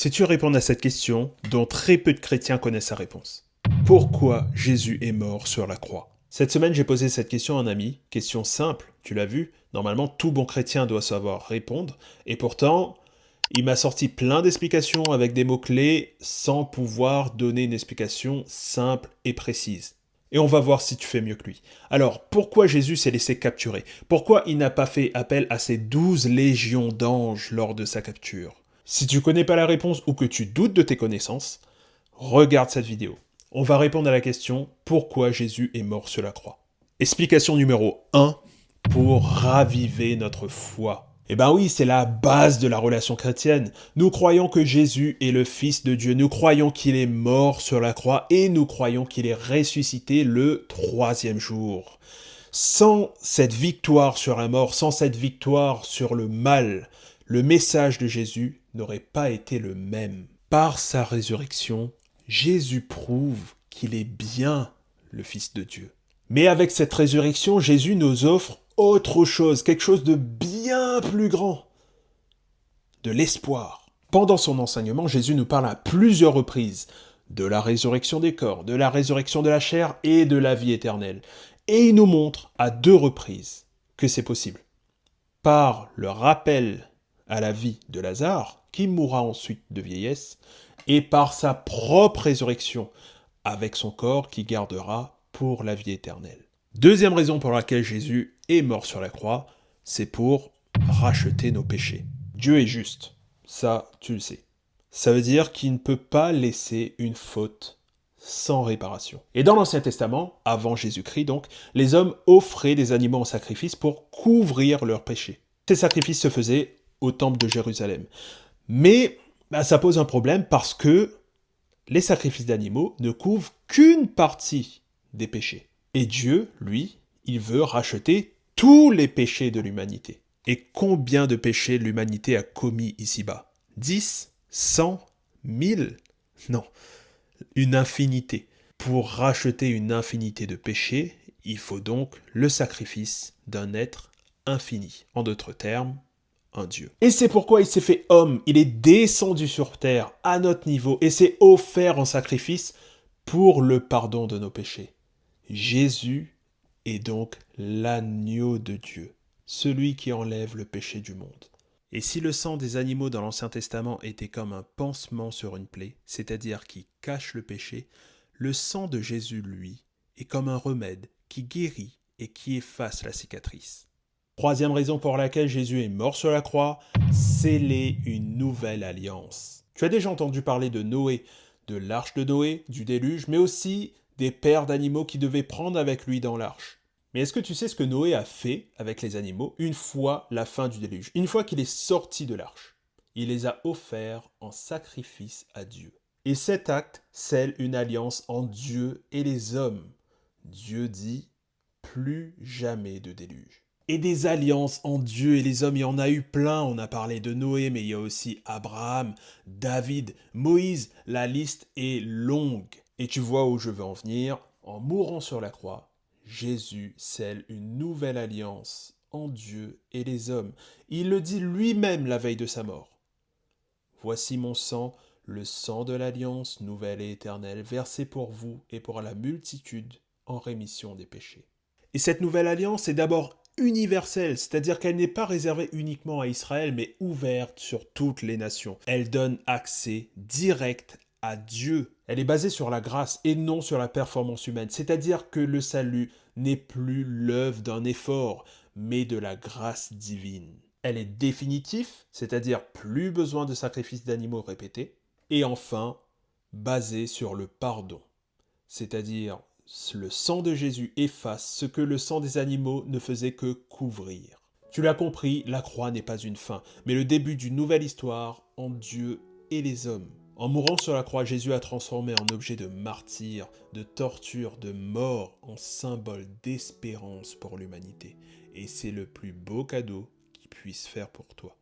Sais-tu répondre à cette question dont très peu de chrétiens connaissent la réponse? Pourquoi Jésus est mort sur la croix? Cette semaine, j'ai posé cette question à un ami. Question simple, tu l'as vu. Normalement, tout bon chrétien doit savoir répondre. Et pourtant, il m'a sorti plein d'explications avec des mots-clés sans pouvoir donner une explication simple et précise. Et on va voir si tu fais mieux que lui. Alors, pourquoi Jésus s'est laissé capturer? Pourquoi il n'a pas fait appel à ses 12 légions d'anges lors de sa capture? Si tu connais pas la réponse ou que tu doutes de tes connaissances, regarde cette vidéo. On va répondre à la question pourquoi Jésus est mort sur la croix. Explication numéro 1 pour raviver notre foi. Eh ben oui, c'est la base de la relation chrétienne. Nous croyons que Jésus est le Fils de Dieu, nous croyons qu'il est mort sur la croix et nous croyons qu'il est ressuscité le troisième jour. Sans cette victoire sur la mort, sans cette victoire sur le mal, le message de Jésus n'aurait pas été le même. Par sa résurrection, Jésus prouve qu'il est bien le Fils de Dieu. Mais avec cette résurrection, Jésus nous offre autre chose, quelque chose de bien plus grand, de l'espoir. Pendant son enseignement, Jésus nous parle à plusieurs reprises de la résurrection des corps, de la résurrection de la chair et de la vie éternelle. Et il nous montre à 2 reprises que c'est possible. Par le rappel à la vie de Lazare, qui mourra ensuite de vieillesse, et par sa propre résurrection, avec son corps qui gardera pour la vie éternelle. Deuxième raison pour laquelle Jésus est mort sur la croix, c'est pour racheter nos péchés. Dieu est juste, ça tu le sais. Ça veut dire qu'il ne peut pas laisser une faute sans réparation. Et dans l'Ancien Testament, avant Jésus-Christ donc, les hommes offraient des animaux en sacrifice pour couvrir leurs péchés. Ces sacrifices se faisaient au temple de Jérusalem. Mais ça pose un problème parce que les sacrifices d'animaux ne couvrent qu'une partie des péchés. Et Dieu, lui, il veut racheter tous les péchés de l'humanité. Et combien de péchés l'humanité a commis ici-bas? 10? 100? 1000? Non, une infinité. Pour racheter une infinité de péchés, il faut donc le sacrifice d'un être infini. En d'autres termes, un Dieu. Et c'est pourquoi il s'est fait homme, il est descendu sur terre à notre niveau et s'est offert en sacrifice pour le pardon de nos péchés. Jésus est donc l'agneau de Dieu, celui qui enlève le péché du monde. Et si le sang des animaux dans l'Ancien Testament était comme un pansement sur une plaie, c'est-à-dire qui cache le péché, le sang de Jésus, lui, est comme un remède qui guérit et qui efface la cicatrice. Troisième raison pour laquelle Jésus est mort sur la croix, sceller une nouvelle alliance. Tu as déjà entendu parler de Noé, de l'arche de Noé, du déluge, mais aussi des paires d'animaux qu'il devait prendre avec lui dans l'arche. Mais est-ce que tu sais ce que Noé a fait avec les animaux une fois la fin du déluge, une fois qu'il est sorti de l'arche? Il les a offerts en sacrifice à Dieu. Et cet acte scelle une alliance entre Dieu et les hommes. Dieu dit, plus jamais de déluge. Et des alliances entre Dieu et les hommes, il y en a eu plein. On a parlé de Noé, mais il y a aussi Abraham, David, Moïse. La liste est longue. Et tu vois où je veux en venir. En mourant sur la croix, Jésus scelle une nouvelle alliance entre Dieu et les hommes. Il le dit lui-même la veille de sa mort. Voici mon sang, le sang de l'alliance nouvelle et éternelle, versé pour vous et pour la multitude en rémission des péchés. Et cette nouvelle alliance est d'abord universelle, c'est-à-dire qu'elle n'est pas réservée uniquement à Israël, mais ouverte sur toutes les nations. Elle donne accès direct à Dieu. Elle est basée sur la grâce et non sur la performance humaine, c'est-à-dire que le salut n'est plus l'œuvre d'un effort, mais de la grâce divine. Elle est définitive, c'est-à-dire plus besoin de sacrifices d'animaux répétés. Et enfin, basée sur le pardon, c'est-à-dire le sang de Jésus efface ce que le sang des animaux ne faisait que couvrir. Tu l'as compris, la croix n'est pas une fin, mais le début d'une nouvelle histoire entre Dieu et les hommes. En mourant sur la croix, Jésus a transformé en objet de martyr, de torture, de mort, en symbole d'espérance pour l'humanité. Et c'est le plus beau cadeau qu'il puisse faire pour toi.